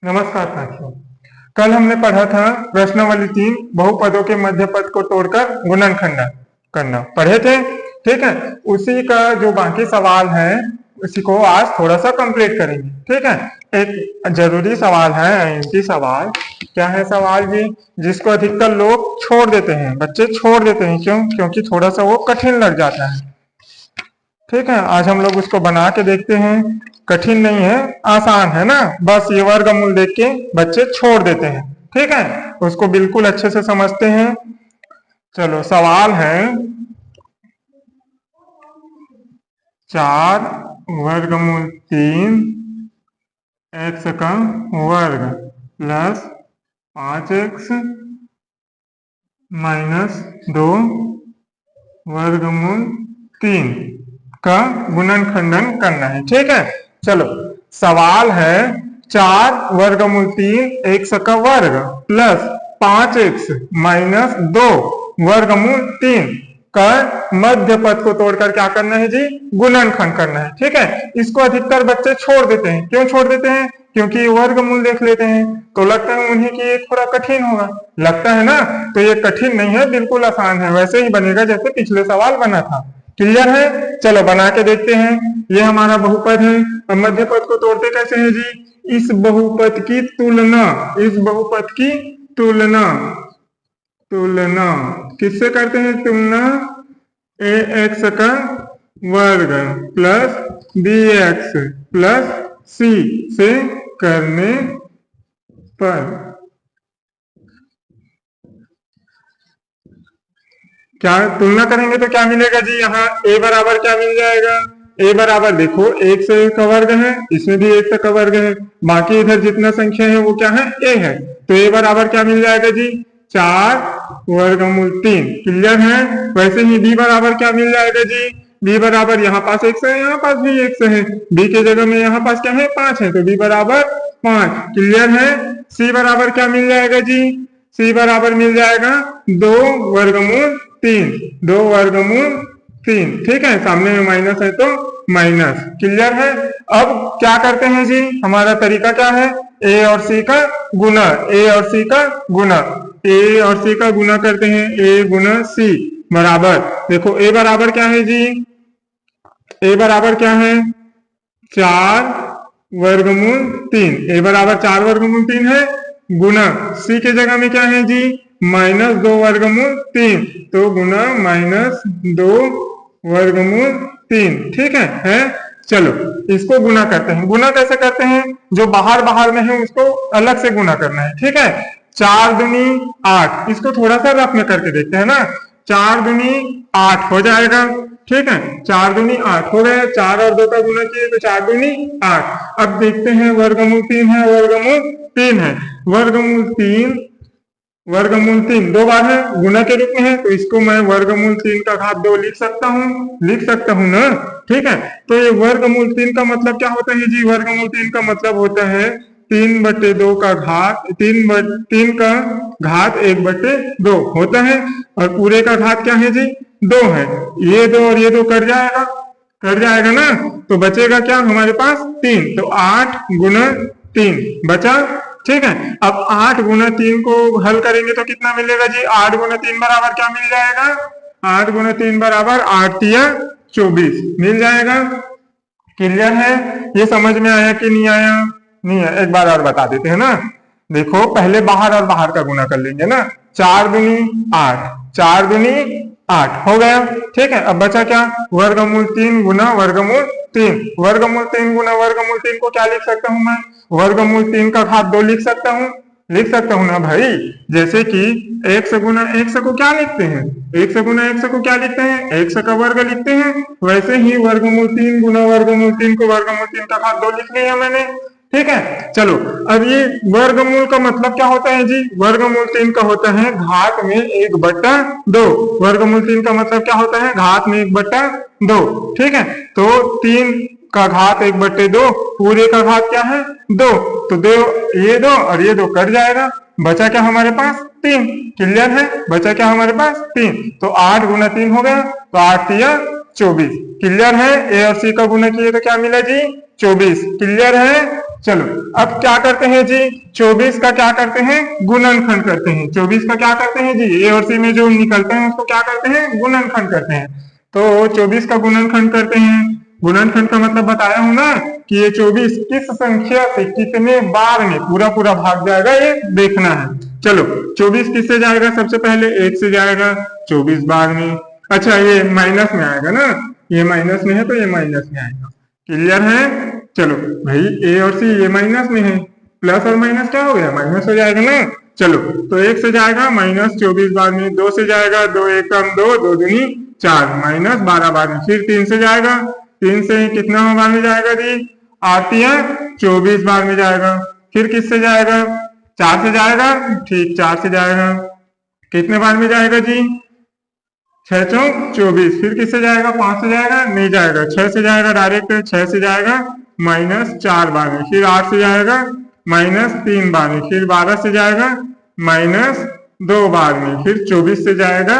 नमस्कार साथियों। कल हमने पढ़ा था प्रश्नावली 3 बहुपदों के मध्य पद को तोड़कर गुणनखंड करना पढ़े थे। ठीक है, उसी का जो बाकी सवाल है उसी को आज थोड़ा सा कंप्लीट करेंगे। ठीक है, एक जरूरी सवाल है आईएमपी सवाल। क्या है सवाल जी? जिसको अधिकतर लोग छोड़ देते हैं, बच्चे छोड़ देते हैं। क्यों? क्योंकि थोड़ा सा वो कठिन लग जाता है। ठीक है, आज हम लोग उसको बना के देखते हैं। कठिन नहीं है, आसान है ना। बस ये वर्गमूल देख के बच्चे छोड़ देते हैं। ठीक है, उसको बिल्कुल अच्छे से समझते हैं। चलो, सवाल है 4 वर्गमूल 3 x का वर्ग प्लस 5x माइनस 2 वर्गमूल 3 का गुणनखंडन करना है। ठीक है, चलो सवाल है 4 वर्गमूल 3 x का वर्ग प्लस 5x माइनस 2 वर्गमूल 3 का मध्य पद को तोड़कर क्या करना है जी? गुणनखंड करना है। ठीक है, इसको अधिकतर बच्चे छोड़ देते हैं। क्यों छोड़ देते हैं? क्योंकि वर्गमूल देख लेते हैं तो लगता है उन्हें कि ये थोड़ा कठिन होगा। लगता है ना, तो ये कठिन नहीं है, बिल्कुल आसान है। वैसे ही बनेगा जैसे पिछले सवाल बना था। क्लियर है? चलो बना के देखते हैं। ये हमारा बहुपद है। अब मध्य पद को तोड़ते कैसे है जी? इस बहुपद की तुलना, इस बहुपद की तुलना किससे करते हैं? तुलना ax का वर्ग प्लस bx प्लस c से करने पर क्या तुलना करेंगे तो क्या मिलेगा जी? यहाँ a बराबर क्या मिल जाएगा? a बराबर देखो 1 से का वर्ग है, इसमें भी 1 का वर्ग है, बाकी इधर जितना संख्या है वो क्या है? a है। तो a बराबर क्या मिल जाएगा जी? 4 वर्गमूल 3। क्लियर है? वैसे ही b बराबर क्या मिल जाएगा जी? b बराबर यहाँ पास 1 है, यहाँ पास भी 1 है। b के जगह में यहाँ पास क्या है? 5 है, तो b बराबर 5। क्लियर है? c बराबर क्या मिल जाएगा जी? c बराबर मिल जाएगा 2 वर्गमूल 3, 2 वर्गमूल 3। ठीक है, सामने में माइनस है तो माइनस। क्लियर है? अब क्या करते हैं जी? हमारा तरीका क्या है? a और c का गुना, a और c का गुना, a और c का गुना करते हैं। a गुना c बराबर देखो a बराबर क्या है जी? a बराबर क्या है? 4 वर्गमूल 3। a बराबर 4 वर्गमूल 3 है, गुना c के जगह में क्या है जी? माइनस 2 वर्गमूल 3, तो गुना माइनस 2 वर्गमूल 3। ठीक है? चलो इसको गुना करते हैं। गुना कैसे करते हैं? जो बाहर बाहर में है उसको अलग से गुना करना है। ठीक है, 4 दूनी 8, इसको थोड़ा सा रफ में करके देखते हैं ना। 4 दूनी 8 हो जाएगा। ठीक है, 4 दूनी 8 हो गया। 4 और 2 का गुना किए तो 4 दूनी 8। अब देखते हैं वर्गमूल 3 है, वर्गमूल 3 है। वर्गमूल 3 2 बार है, गुना के रूप में है, तो इसको मैं वर्गमूल 3 का घात 2 लिख सकता हूँ ना। ठीक है, तो ये वर्गमूल 3 का मतलब क्या होता है जी? वर्गमूल 3 का मतलब होता है 3/2 का घात 3 का घात 1/2 होता है, और पूरे का घात क्या है जी? 2 है। ये 2 और ये 2 कट जाएगा ना, तो बचेगा क्या हमारे पास? 3। तो 8 गुना 3 बचा। ठीक है, अब 8 गुना 3 को हल करेंगे तो कितना मिलेगा जी? 8 गुना 3 बराबर क्या मिल जाएगा? 8 गुना 3 बराबर 8 तिया 24 मिल जाएगा। क्लियर है? ये समझ में आया कि नहीं आया? नहीं है, एक बार और बता देते हैं ना। देखो पहले बाहर और बाहर का गुना कर लेंगे ना। 4 दूनी 8, 4 दूनी 8 हो गया। ठीक है, अब बचा क्या? वर्गमूल 3 गुना वर्गमूल 3। वर्गमूल 3 गुना वर्गमूल 3 को क्या लिख सकता हूं मैं? वर्गमूल 3 का घात 2 लिख सकता हूं ना भाई। जैसे कि x गुना x को क्या लिखते हैं? x गुना x को क्या लिखते हैं? x का वर्ग लिखते हैं। वैसे ही वर्गमूल 3 गुना वर्गमूल 3 को वर्गमूल 3 का घात 2 लिख लिया मैंने। ठीक है, चलो अब ये वर्गमूल का मतलब क्या होता है जी? वर्गमूल 3 का होता है घात में 1/2। वर्गमूल 3 का मतलब क्या होता है? घात में 1/2। ठीक है, तो 3 का घात 1/2, पूरे का घात क्या है? 2। तो 2 ये 2 और ये 2 कट जाएगा, बचा क्या हमारे पास? 3। क्लियर है? बचा क्या हमारे पास? 3। तो 8 गुना 3 हो गया, तो 8 तिया 24। क्लियर है? ए और सी का गुना किए तो क्या मिला जी? 24। क्लियर है? चलो अब क्या करते हैं जी, 24 का क्या करते हैं, गुणनखंड करते हैं। 24 का क्या करते हैं जी, ए और सी में जो निकलते हैं उसको क्या करते हैं, गुणनखंड करते हैं। तो 24 का गुणनखंड करते हैं। गुणनखंड का मतलब बताया हूं ना कि ये 24 किस संख्या से कितने बार में पूरा पूरा भाग जाएगा, ये देखना है। चलो 24 किससे जाएगा, सबसे पहले 1 से जाएगा 24 बार में। अच्छा ये माइनस में आएगा ना, ये माइनस में है तो ये माइनस में आएगा। क्लियर है। चलो भाई ए और सी ये माइनस में है, प्लस और माइनस क्या हो गया, माइनस हो जाएगा ना। चलो तो 1 से जाएगा माइनस 24 बार में, 2 से जाएगा 2 1 2, 2 दूनी 4 माइनस 12 बार में। फिर 3 से जाएगा, 3 से कितना बार में जाएगा जी, 8 या 24 बार में जाएगा। फिर किससे जाएगा, 4 से जाएगा, ठीक 4 से जाएगा, कितने बार में जाएगा जी, 6 चौक 24। फिर किससे जाएगा, 5 से जाएगा, नहीं जाएगा। 6 से जाएगा डायरेक्ट, 6 से जाएगा माइनस 4 बार में। फिर 8 से जाएगा माइनस 3 बार में। फिर 12 से जाएगा माइनस 2 बार में। फिर 24 से जाएगा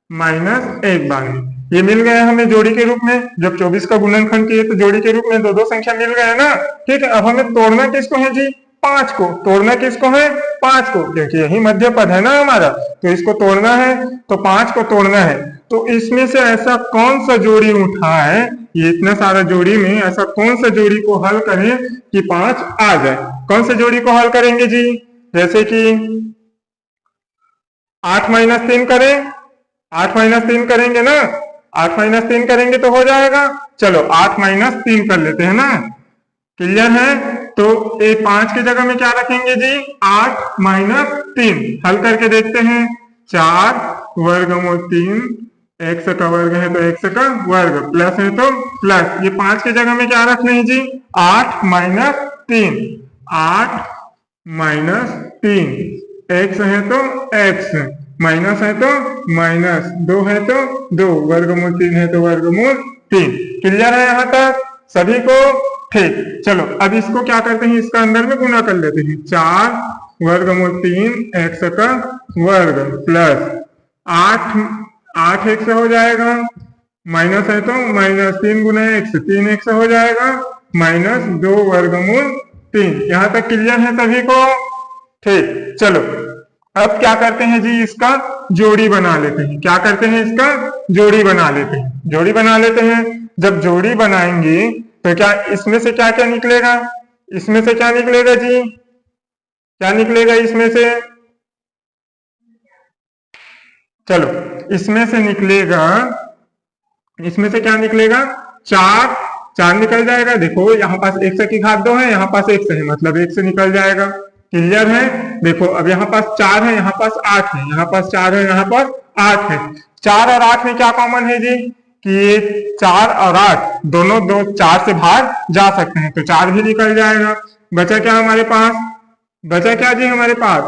माइनस 1 बार में। ये मिल गया हमें जोड़ी के रूप में। जब 24 का गुणनखंड किए तो जोड़ी के रूप में दो दो संख्या मिल गया ना। ठीक है, अब हमें तोड़ना किसको है जी, 5 को। तोड़ना किसको है, 5 को, क्योंकि यही मध्य पद है ना हमारा, तो इसको तोड़ना है, तो 5 को तोड़ना है। तो इसमें से ऐसा कौन सा जोड़ी उठा है, ये इतना सारा जोड़ी में ऐसा कौन सा जोड़ी को हल करें कि 5 आ जाए। कौन से जोड़ी को हल करेंगे जी, जैसे कि 8 माइनस 3 करें, 8 माइनस 3 करेंगे ना, 8 माइनस 3 करेंगे तो हो जाएगा। चलो 8 माइनस 3 कर लेते हैं ना। क्लियर है। तो ये 5 की जगह में क्या रखेंगे जी, 8 माइनस 3। हल करके देखते हैं, 4 वर्गमूल 3, x का वर्ग है तो x का वर्ग, प्लस है तो प्लस। ये 5 की जगह में क्या रखना है जी, 8 माइनस 3, 8 माइनस 3, x है तो x, माइनस है तो माइनस, 2 है तो 2, वर्गमूल 3 है तो वर्गमूल 3। क्लियर है यहाँ तक सभी को, ठीक। चलो अब इसको क्या करते हैं, इसका अंदर में गुना कर लेते हैं। 4 वर्गमूल 3 x का वर्ग प्लस 8 x हो जाएगा, माइनस है तो माइनस 3 गुना x, 3 x हो जाएगा, माइनस 2 वर्गमूल 3। यहाँ तक क्लियर है सभी को, ठीक। चलो अब क्या करते हैं जी, इसका जोड़ी बना लेते हैं। क्या करते हैं, इसका जोड़ी बना लेते हैं। जोड़ी बना लेते हैं। जब जोड़ी बनाएंगे तो क्या इसमें से क्या क्या निकलेगा, इसमें से क्या निकलेगा जी, क्या निकलेगा इसमें से, चलो इसमें से निकलेगा, इसमें से क्या निकलेगा, 4 निकल जाएगा। देखो यहाँ पास x की घात 2 है, यहाँ पास x है, मतलब 1 से निकल जाएगा। क्लियर है। देखो अब यहाँ पास 4 है, यहाँ पास 8 है, यहाँ पास 4 है, यहाँ पास 8 है। 4 और 8 में क्या कॉमन है जी, कि ये 4 और 8 दोनों 4 से बाहर जा सकते हैं, तो 4 भी निकल जाएगा। बचा क्या हमारे पास, बचा क्या जी हमारे पास,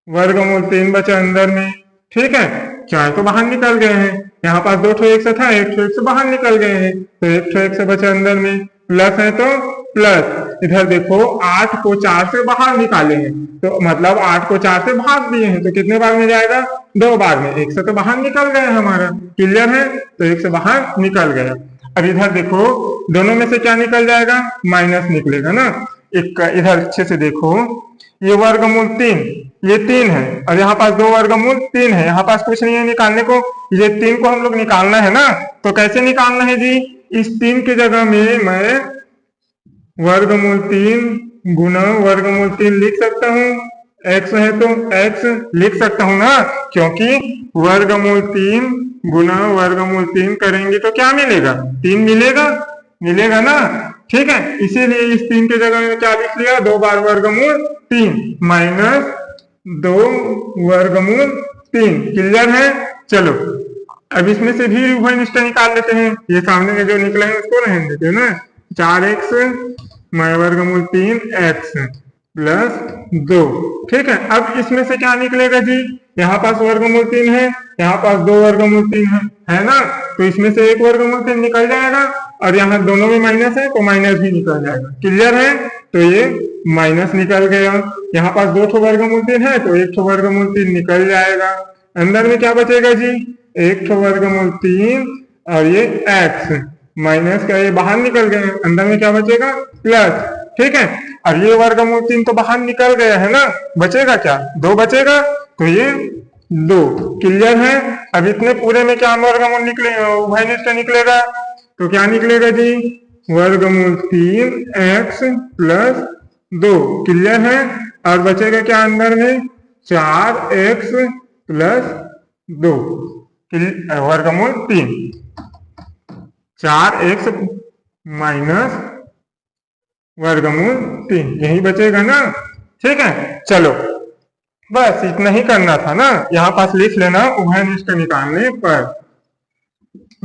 वर्गमूल 3 बचा अंदर में। ठीक है, 4 तो बाहर निकल गए हैं, यहाँ पास 2 x था, 1 x बाहर निकल गए हैं, तो 1 x बचा अंदर में, प्लस है तो प्लस। इधर देखो 8 को 4 से बाहर निकाले हैं, तो मतलब 8 को 4 से भाग दिए हैं, तो कितने बार में जाएगा, 2 बार में। 1 से तो बाहर निकल गया हमारा। क्लियर है, तो 1 से बाहर निकल गया। अब इधर देखो दोनों में से क्या निकल जाएगा, माइनस निकलेगा ना। एक इधर अच्छे से देखो, ये वर्गमूल 3, ये 3 है, और यहाँ पास 2 वर्गमूल 3 है, यहाँ पास कुछ नहीं है निकालने को। ये 3 को हम लोग निकालना है ना, तो कैसे निकालना है जी, इस 3 की जगह में मैं वर्गमूल 3 गुना वर्गमूल 3 लिख सकता हूँ। x है तो x लिख सकता हूँ ना, क्योंकि वर्गमूल 3 गुना वर्गमूल 3 करेंगे तो क्या मिलेगा, 3 मिलेगा, मिलेगा ना। ठीक है, इसीलिए इस 3 की जगह में क्या लिख लिया, 2 बार वर्गमूल 3 माइनस 2 वर्गमूल 3। क्लियर है। चलो अब इसमें से भी उभय निष्ठा निकाल लेते हैं। ये सामने में जो निकला है उसको रहने देते हैं ना। 4x वर्गमूल 3x प्लस 2। ठीक है, अब इसमें से क्या निकलेगा जी, यहाँ पास वर्गमूल 3 है, यहाँ पास 2 वर्गमूल 3 है ना, तो इसमें से 1 वर्गमूल 3 निकल जाएगा, और यहाँ दोनों में माइनस है तो माइनस भी निकल जाएगा। क्लियर है, तो ये माइनस निकल गया। यहाँ पास 2 वर्गमूल 3 है तो 1 वर्गमूल 3 निकल जाएगा। अंदर में क्या बचेगा जी, 1 वर्गमूल 3 और ये x, माइनस का ये बाहर निकल गए, अंदर में क्या बचेगा, प्लस। ठीक है। और ये वर्गमूल 3 तो बाहर निकल गया है ना, बचेगा क्या, 2 बचेगा, तो ये 2 क्लियर है। अब इतने पूरे में क्या वर्गमूल निकले, उभयनिष्ठ निकलेगा, तो क्या निकलेगा जी, वर्गमूल 3x प्लस 2 क्लियर है। और बचेगा क्या अंदर में, 4x प्लस 2 वर्गमूल 3, 4x माइनस वर्गमूल 3 यही बचेगा ना, ठीक है। चलो बस इतना ही करना था ना, यहाँ पास लिख लेना उभयनिष्ठ निकालने पर,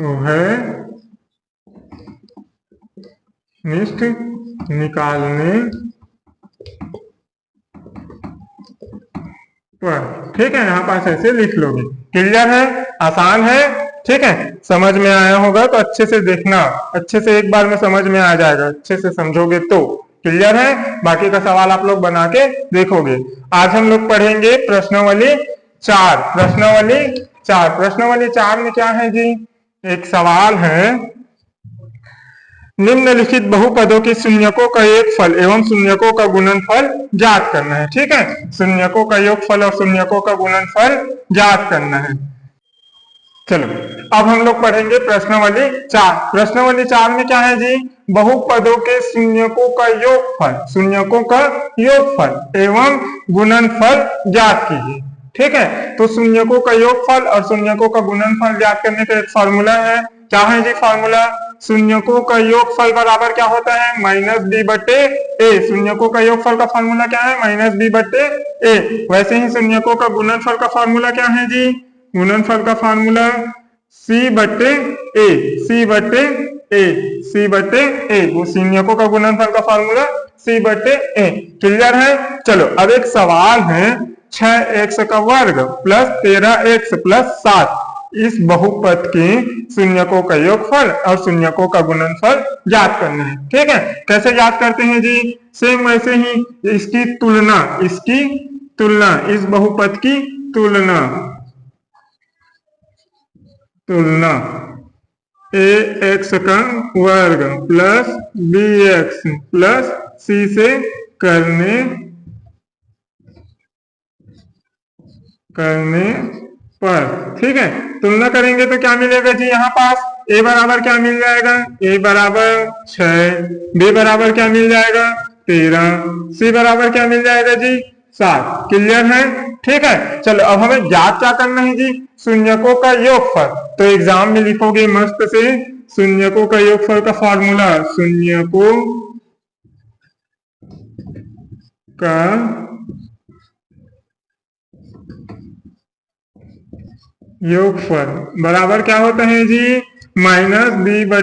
उभयनिष्ठ निकालने पर, ठीक है। यहाँ पास ऐसे लिख लोगे, क्लियर है, आसान है, ठीक है। समझ में आया होगा तो अच्छे से देखना, अच्छे से एक बार में समझ में आ जाएगा, अच्छे से समझोगे तो क्लियर है। बाकी का सवाल आप लोग बना के देखोगे। आज हम लोग पढ़ेंगे प्रश्नावली 4। प्रश्नावली 4 में क्या है जी, एक सवाल है, निम्नलिखित बहुपदों के शून्यकों का योगफल एवं शून्यकों का गुणनफल ज्ञात करना है, ठीक है। शून्यकों का योगफल और शून्यकों का गुणनफल ज्ञात करना है। चलो अब हम लोग पढ़ेंगे प्रश्नावली 4। प्रश्नावली 4 में क्या है जी, बहुपदों के शून्यकों का योगफल एवं गुणनफल ज्ञात कीजिए, ठीक है। तो शून्यकों का योगफल और शून्यकों का गुणनफल ज्ञात करने का एक फॉर्मूला है, क्या है जी फॉर्मूला, शून्यकों का योगफल बराबर क्या होता है, -b/a। शून्यकों का योगफल का फॉर्मूला क्या है, -b/a। वैसे ही शून्यकों का गुणनफल का फॉर्मूला क्या है जी, गुणनफल का फॉर्मूला c/a। वो शून्यकों का गुणनफल का फॉर्मूला c/a, क्लियर है। चलो अब एक सवाल है, 6x का वर्ग प्लस 13x प्लस 7 इस बहुपद के शून्यकों का योगफल और शून्यकों का गुणनफल ज्ञात करना है, ठीक है। कैसे ज्ञात करते हैं जी, सेम वैसे ही इसकी तुलना, इस बहुपद की तुलना ax का वर्ग प्लस bx प्लस c से करने पर, ठीक है। तुलना करेंगे तो क्या मिलेगा जी, यहाँ पास a बराबर क्या मिल जाएगा, a बराबर 6, b बराबर क्या मिल जाएगा 13, c बराबर क्या मिल जाएगा जी 7, क्लियर है, ठीक है। चलो अब हमें ज्ञात क्या करना है जी, शून्यकों का योगफल। तो एग्जाम में लिखोगे मस्त से, शून्यकों का योगफल का फॉर्मूला, शून्यकों का योगफल बराबर क्या होता है जी, -b/a,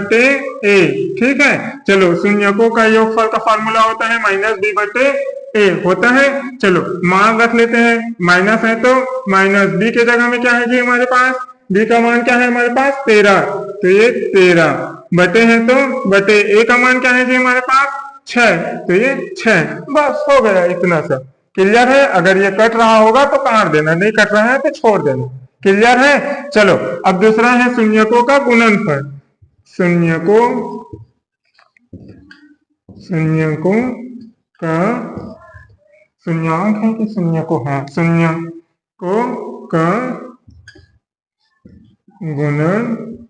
ठीक है। चलो शून्यकों का योगफल का फॉर्मूला होता है -b/a होता है। चलो मान रख लेते हैं, माइनस है तो -b के जगह में क्या है जी हमारे पास, b का मान क्या है हमारे पास 13, तो ये 13 बटे है तो बटे a का मान क्या है जी हमारे पास 6, तो ये 6, बस हो गया इतना सा, क्लियर है। अगर ये कट रहा होगा तो काट देना, नहीं कट रहा है तो छोड़ देना, क्लियर है। चलो अब दूसरा है शून्यकों का गुणनफल। शून्यकों का शून्यांक है कि शून्यकों है, शून्यकों का गुणनफल।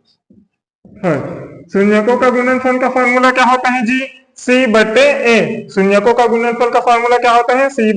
शून्यकों का गुणनफल का फॉर्मूला क्या होता है जी, c/a। शून्यकों का गुणनफल का फॉर्मूला क्या होता है, c/a।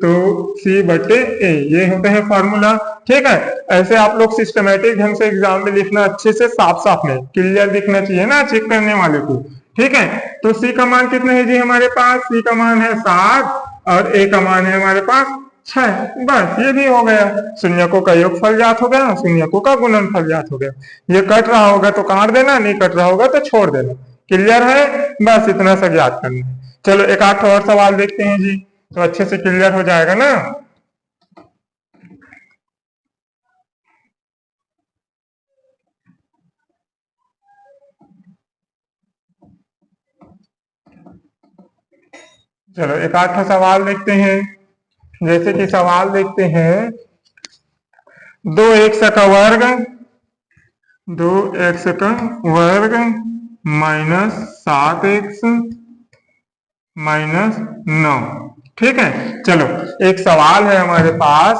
तो c/a ये होता है फॉर्मूला, ठीक है। ऐसे आप लोग सिस्टमेटिक ढंग से एग्जाम में लिखना, अच्छे से साफ में क्लियर दिखना चाहिए ना चेक करने वाले को, ठीक है। तो c का मान कितना है जी हमारे पास, c का मान है 7 और a का मान है हमारे पास 6, बस ये भी हो गया। शून्यकों का योगफल ज्ञात हो गया, शून्यकों का गुणनफल ज्ञात हो गया। ये कट रहा होगा तो काट देना, नहीं कट रहा होगा तो छोड़ देना, क्लियर है। बस इतना सा ज्ञात करना है। चलो एक आठ और सवाल देखते हैं जी, तो अच्छे से क्लियर हो जाएगा ना। चलो एक आठ सवाल देखते हैं। जैसे कि सवाल देखते हैं, 2x का वर्ग -7x -9। ठीक है, चलो एक सवाल है हमारे पास,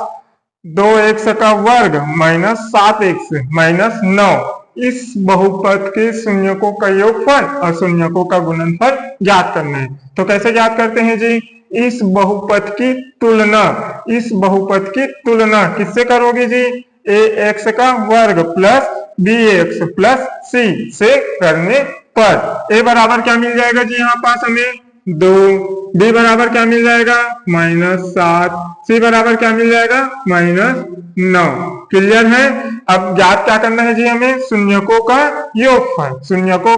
2x का वर्ग -7x -9 इस बहुपद के शून्यकों का योगफल और शून्यकों का गुणनफल ज्ञात करना है। तो कैसे ज्ञात करते हैं जी? इस बहुपद की तुलना किससे करोगे जी? ax का वर्ग प्लस bx प्लस c से करने पर a बराबर क्या मिल जाएगा जी? यहाँ पास हमें 2, b बराबर क्या मिल जाएगा? -7, c बराबर क्या मिल जाएगा? -9। क्लियर है? अब ज्ञात क्या करना है जी हमें? शून्यकों का योगफल। शून्यकों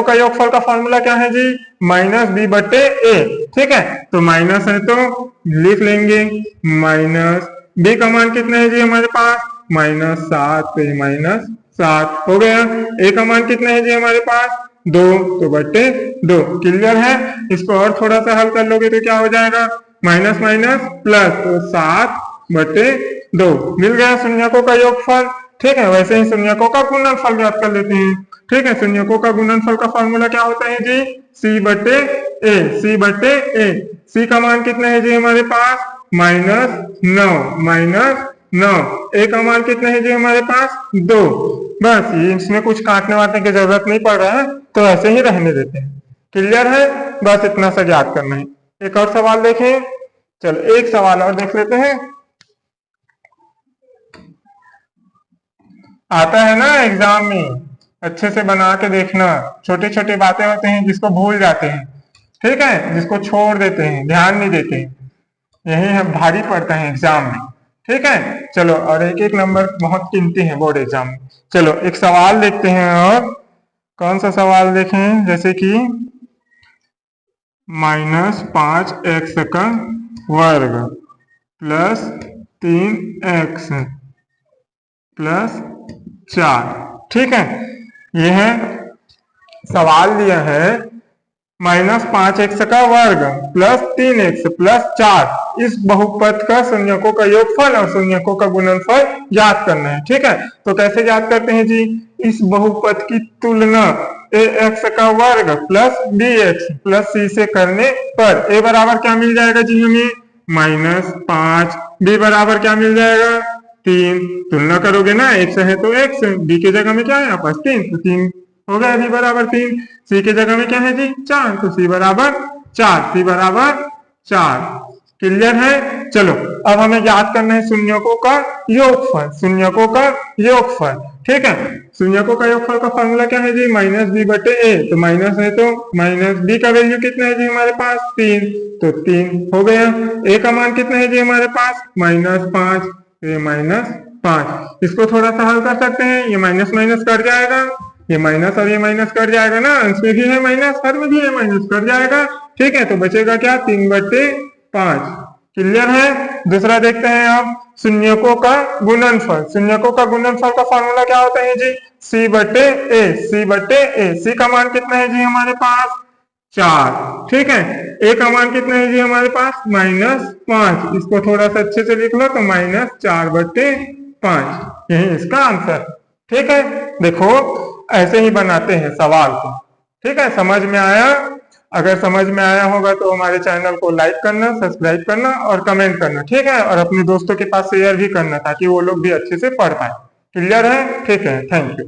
का योगफल का फॉर्मूला क्या है जी? -b/a। ठीक है, तो माइनस है तो लिख लेंगे माइनस, b का मान कितना है जी हमारे पास? -7 -7 हो गया। a का मान कितना है जी हमारे पास? 2, तो बटे 2। क्लियर है? इसको और थोड़ा सा हल कर लोगे तो क्या हो जाएगा? माइनस माइनस प्लस, तो 7/2 मिल गया शून्यकों का योगफल। ठीक है, वैसे ही शून्यकों का गुणनफल ज्ञात कर लेते हैं। ठीक है, शून्यकों का गुणनफल का फॉर्मूला क्या होता है जी? c/a। c का मान कितना है जी हमारे पास? -9 a का मान कितना है जी हमारे पास? 2। बस इसमें कुछ काटने वाटने की जरूरत नहीं पड़ रहा है, तो ऐसे ही रहने देते हैं। क्लियर है? बस इतना सा याद करना है। एक और सवाल देखें। चलो एक सवाल और देख लेते हैं। आता है ना एग्जाम में, अच्छे से बना के देखना। छोटी छोटी बातें होते हैं जिसको भूल जाते हैं, ठीक है, जिसको छोड़ देते हैं, ध्यान नहीं देते हैं, यही है भारी पड़ता है एग्जाम में। ठीक है, चलो और एक एक नंबर बहुत कीमती है बोर्ड एग्जाम में। चलो एक सवाल देखते हैं। और कौन सा सवाल देखें? जैसे कि -5x का वर्ग प्लस 3x प्लस 4। ठीक है, यह है सवाल दिया है -5x का वर्ग प्लस 3x प्लस 4 इस बहुपद का शून्यकों का योगफल और शून्यकों का गुणनफल ज्ञात करना है। ठीक है, तो कैसे ज्ञात करते हैं जी? इस बहुपद की तुलना ax का वर्ग प्लस bx प्लस c से करने पर a बराबर क्या मिल जाएगा जी हमें? -5। b बराबर क्या मिल जाएगा? 3। तुलना करोगे ना, x है तो x, b की जगह में क्या है यहाँ पास? 3, तो 3 हो गया। b बराबर 3। c की जगह में क्या है जी? 4, तो c बराबर 4। क्लियर है? चलो अब हमें याद करना है शून्यकों का योगफल। ठीक है, शून्यकों का योगफल का फॉर्मूला क्या है जी? -b/a। तो माइनस है तो माइनस, b का वैल्यू कितना है जी हमारे पास? 3, तो 3 हो गया। a का मान कितना है जी हमारे पास? -5, ये -5। इसको थोड़ा सा हल कर सकते हैं। ये माइनस माइनस कट जाएगा, ये माइनस और ये माइनस कट जाएगा ना, अंश में भी है माइनस, हर में भी है माइनस, कट जाएगा। ठीक है, तो बचेगा क्या? 3/5। क्लियर है? दूसरा देखते हैं अब शून्यकों का गुणनफल। शून्यकों का गुणनफल का फॉर्मूला क्या होता है जी? c/a। c का मान कितना है जी हमारे पास? 4। ठीक है, a का मान कितना है जी हमारे पास? -5। इसको थोड़ा सा अच्छे से लिख लो, तो -4/5 यही इसका आंसर। ठीक है, देखो ऐसे ही बनाते हैं सवाल को। ठीक है, समझ में आया? अगर समझ में आया होगा तो हमारे चैनल को लाइक करना, सब्सक्राइब करना और कमेंट करना। ठीक है, और अपने दोस्तों के पास शेयर भी करना ताकि वो लोग भी अच्छे से पढ़ पाए। क्लियर है? ठीक है, थैंक यू।